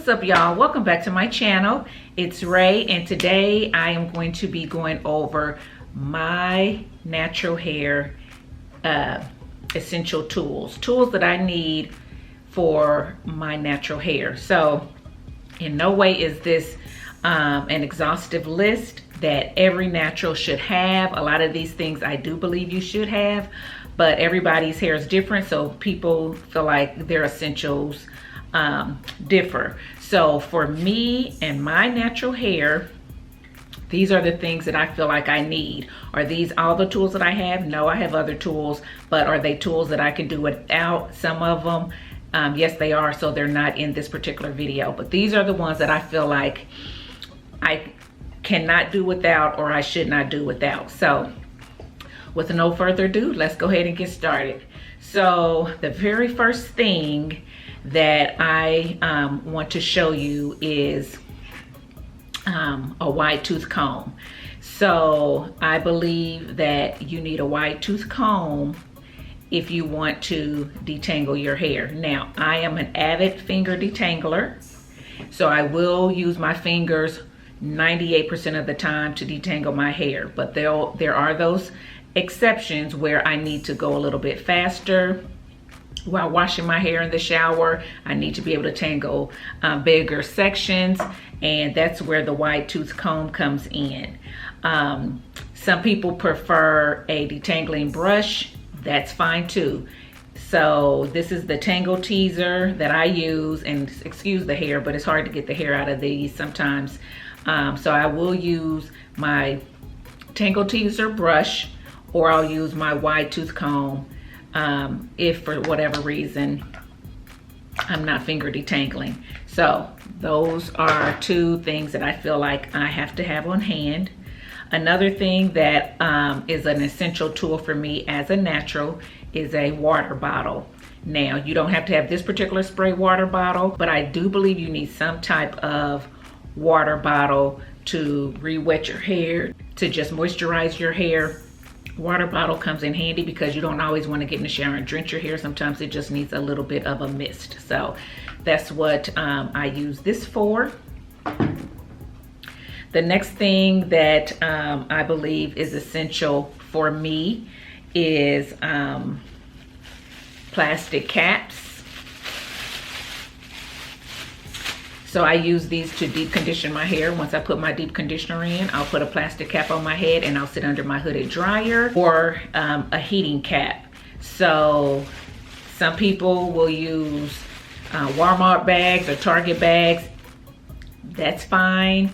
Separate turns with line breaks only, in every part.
What's up, y'all? Welcome back to my channel. It's Ray, and today I am going to be going over my natural hair essential tools that I need for my natural hair. So in no way is this an exhaustive list that every natural should have. A lot of these things I do believe you should have, but everybody's hair is different, so people feel like their essentials differ. So for me and my natural hair, these are the things that I feel like I need. Are these all the tools that I have? No, I have other tools, but are they tools that I can do without? Some of them, yes, they are, so they're not in this particular video, but these are the ones that I feel like I cannot do without, or I should not do without. So with no further ado, let's go ahead and get started. So the very first thing that I want to show you is a wide tooth comb. So I believe that you need a wide tooth comb if you want to detangle your hair. Now, I am an avid finger detangler, so I will use my fingers 98% of the time to detangle my hair, but there are those exceptions where I need to go a little bit faster. While washing my hair in the shower, I need to be able to tangle bigger sections, and that's where the wide tooth comb comes in. Some people prefer a detangling brush. That's fine too. So this is the Tangle Teaser that I use, and excuse the hair, but it's hard to get the hair out of these sometimes. So I will use my Tangle Teaser brush, or I'll use my wide tooth comb if for whatever reason I'm not finger detangling. So those are two things that I feel like I have to have on hand. Another thing that is an essential tool for me as a natural is a water bottle. Now, you don't have to have this particular spray water bottle, but I do believe you need some type of water bottle to re-wet your hair, to just moisturize your hair. Water bottle comes in handy because you don't always want to get in the shower and drench your hair. Sometimes it just needs a little bit of a mist. So that's what I use this for. The next thing that I believe is essential for me is plastic caps. So I use these to deep condition my hair. Once I put my deep conditioner in, I'll put a plastic cap on my head and I'll sit under my hooded dryer, or a heating cap. So some people will use Walmart bags or Target bags. That's fine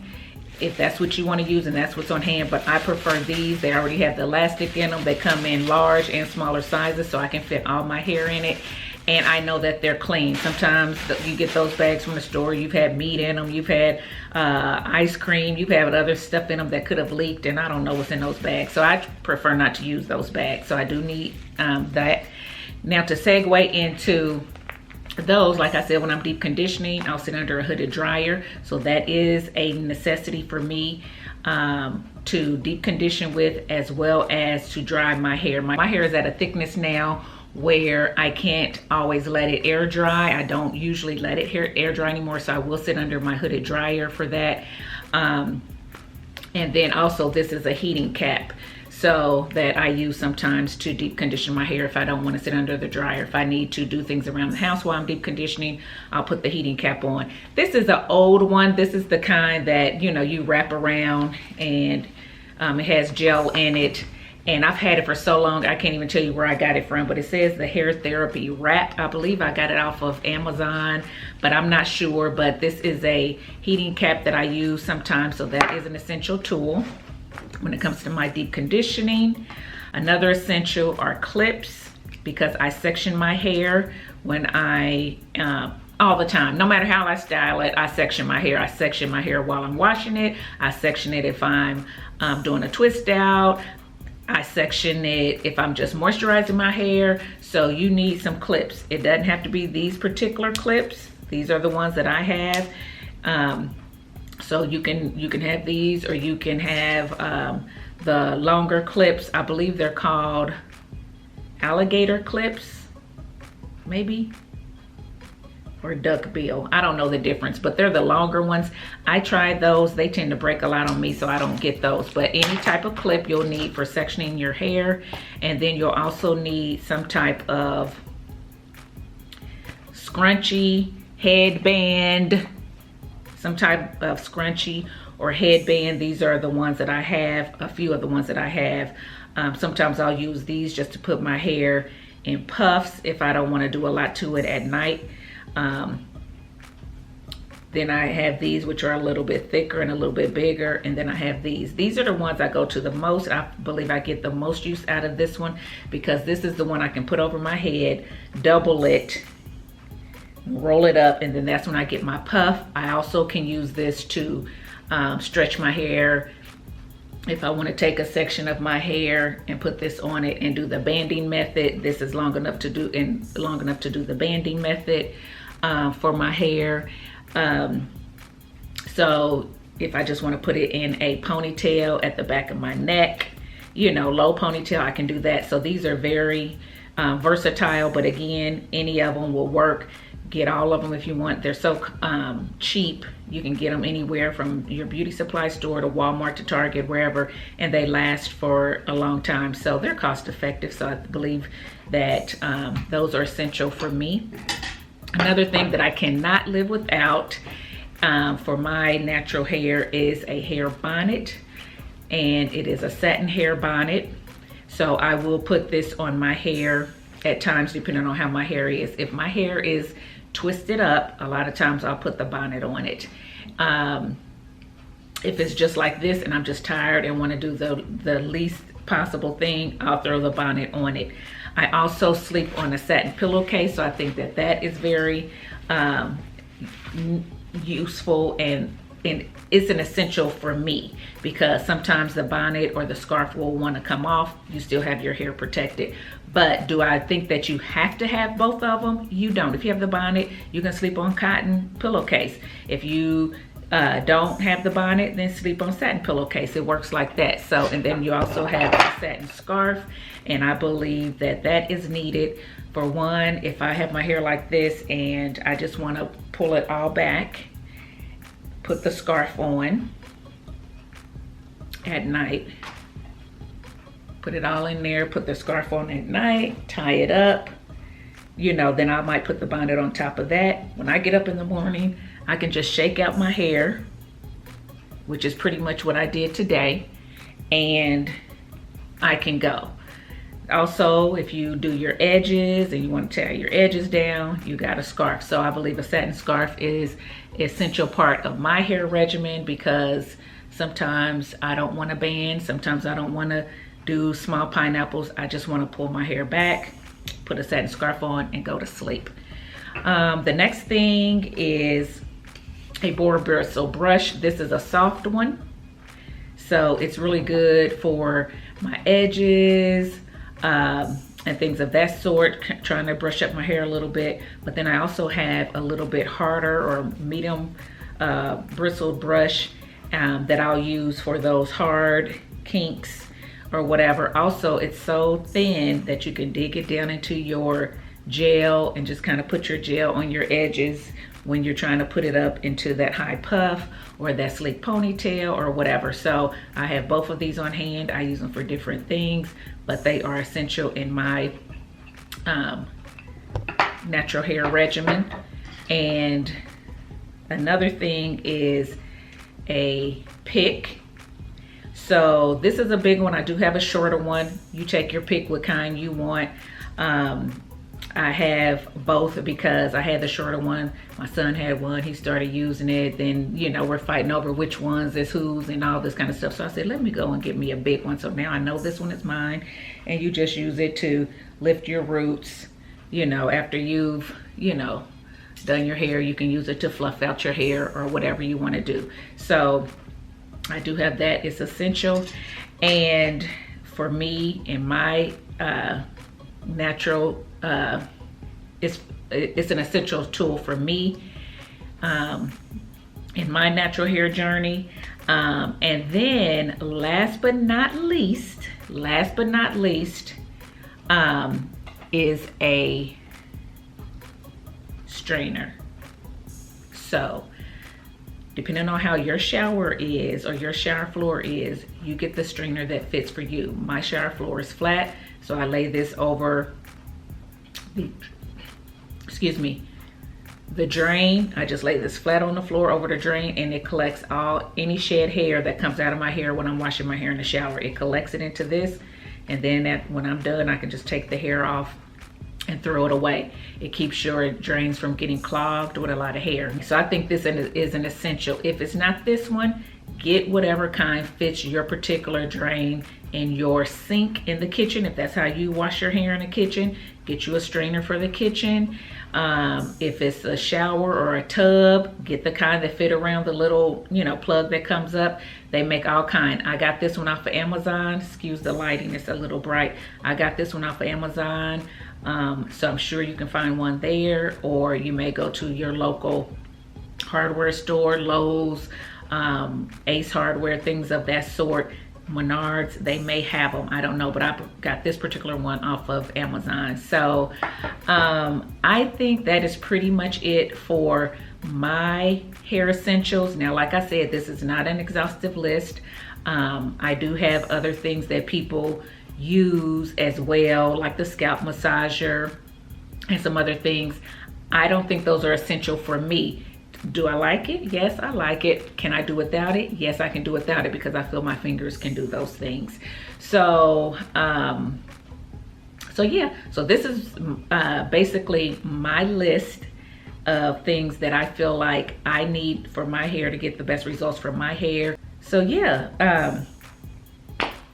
if that's what you want to use and that's what's on hand, but I prefer these. They already have the elastic in them. They come in large and smaller sizes, so I can fit all my hair in it. And I know that they're clean. Sometimes you get those bags from the store, you've had meat in them, you've had ice cream, you've had other stuff in them that could have leaked, and I don't know what's in those bags. So I prefer not to use those bags. So I do need that. Now, to segue into those, like I said, when I'm deep conditioning, I'll sit under a hooded dryer. So that is a necessity for me to deep condition with, as well as to dry my hair. My hair is at a thickness now where I can't always let it air dry. I don't usually let it air dry anymore, so I will sit under my hooded dryer for that. And then also, this is a heating cap, so that I use sometimes to deep condition my hair if I don't want to sit under the dryer. If I need to do things around the house while I'm deep conditioning, I'll put the heating cap on. This is an old one. This is the kind that, you know, you wrap around, and it has gel in it. And I've had it for so long, I can't even tell you where I got it from, but it says the Hair Therapy Wrap. I believe I got it off of Amazon, but I'm not sure. But this is a heating cap that I use sometimes, so that is an essential tool when it comes to my deep conditioning. Another essential are clips, because I section my hair when I, all the time, no matter how I style it, I section my hair. I section my hair while I'm washing it. I section it if I'm doing a twist out. I section it if I'm just moisturizing my hair. So you need some clips. It doesn't have to be these particular clips. These are the ones that I have. So you can have these, or you can have the longer clips. I believe they're called alligator clips, maybe. or duckbill. I don't know the difference, but they're the longer ones. I tried those. They tend to break a lot on me, so I don't get those. But any type of clip you'll need for sectioning your hair. And then you'll also need some type of scrunchie, headband, some type of scrunchie or headband. These are the ones that I have, a few of the ones that I have. Sometimes I'll use these just to put my hair in puffs if I don't want to do a lot to it at night. Then I have these, which are a little bit thicker and a little bit bigger. And then I have these. These are the ones I go to the most. I believe I get the most use out of this one because this is the one I can put over my head, double it, roll it up, and then that's when I get my puff. I also can use this to stretch my hair. If I want to take a section of my hair and put this on it and do the banding method, this is long enough to do the banding method for my hair. So if I just want to put it in a ponytail at the back of my neck, you know, low ponytail, I can do that. So these are very versatile, but again, any of them will work. Get all of them if you want. They're so cheap. You can get them anywhere from your beauty supply store to Walmart to Target, wherever, and they last for a long time. So they're cost effective. So I believe that those are essential for me. Another thing that I cannot live without for my natural hair is a hair bonnet, and it is a satin hair bonnet. So I will put this on my hair at times depending on how my hair is. If my hair is twisted up, a lot of times I'll put the bonnet on it. If it's just like this and I'm just tired and want to do the least possible thing, I'll throw the bonnet on it. I also sleep on a satin pillowcase, so I think that that is very useful, and it's an essential for me because sometimes the bonnet or the scarf will want to come off. You still have your hair protected. But do I think that you have to have both of them? You don't. If you have the bonnet, you can sleep on cotton pillowcase. If you don't have the bonnet, then sleep on satin pillowcase. It works like that. So, and then you also have a satin scarf, and I believe that that is needed. For one, if I have my hair like this and I just want to pull it all back, put the scarf on at night, put it all in there, put the scarf on at night, tie it up, you know, then I might put the bonnet on top of that. When I get up in the morning, I can just shake out my hair, which is pretty much what I did today, and I can go. Also, if you do your edges and you want to tie your edges down, you got a scarf. So I believe a satin scarf is an essential part of my hair regimen because sometimes I don't want to band, sometimes I don't want to do small pineapples. I just want to pull my hair back, put a satin scarf on, and go to sleep. The next thing is a boar bristle brush. This is a soft one, so it's really good for my edges and things of that sort, trying to brush up my hair a little bit. But then I also have a little bit harder or medium bristled brush that I'll use for those hard kinks or whatever. Also, it's so thin that you can dig it down into your gel and just kind of put your gel on your edges when you're trying to put it up into that high puff or that sleek ponytail or whatever. So I have both of these on hand. I use them for different things, but they are essential in my natural hair regimen. And another thing is a pick. So this is a big one. I do have a shorter one. You take your pick what kind you want. I have both because I had the shorter one. My son had one. He started using it. Then, you know, we're fighting over which ones is whose and all this kind of stuff. So I said, let me go and get me a big one. So now I know this one is mine. And you just use it to lift your roots. You know, after you've, you know, done your hair, you can use it to fluff out your hair or whatever you want to do. So I do have that. It's essential. And for me, in my natural, it's an essential tool for me in my natural hair journey. And then last but not least, is a strainer. So depending on how your shower is or your shower floor is, you get the strainer that fits for you. My shower floor is flat, so I lay this over the, the drain. I just lay this flat on the floor over the drain, and it collects any shed hair that comes out of my hair when I'm washing my hair in the shower. It collects it into this, and then when I'm done, I can just take the hair off and throw it away. It keeps sure it drains from getting clogged with a lot of hair. So I think this is an essential. If it's not this one, get whatever kind fits your particular drain in your sink in the kitchen. If that's how you wash your hair in the kitchen, get you a strainer for the kitchen. If it's a shower or a tub, get the kind that fit around the little, plug that comes up. They make all kind. I got this one off of Amazon. Excuse the lighting, it's a little bright. I got this one off of Amazon. So I'm sure you can find one there, or you may go to your local hardware store, Lowe's, Ace Hardware, things of that sort. Menards, they may have them, I don't know, but I got this particular one off of Amazon. So I think that is pretty much it for my hair essentials. Now, like I said, this is not an exhaustive list. I do have other things that people use as well, like the scalp massager and some other things. I don't think those are essential for me. Do I like it? Yes, I like it. Can I do without it? Yes, I can do without it, because I feel my fingers can do those things. So yeah, so this is basically my list of things that I feel like I need for my hair to get the best results for my hair. So yeah,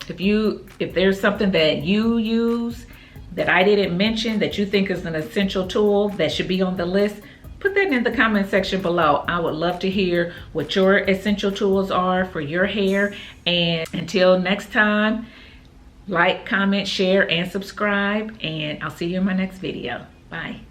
if there's something that you use that I didn't mention that you think is an essential tool that should be on the list, put that in the comment section below. I would love to hear what your essential tools are for your hair. And until next time, like, comment, share, and subscribe. And I'll see you in my next video. Bye.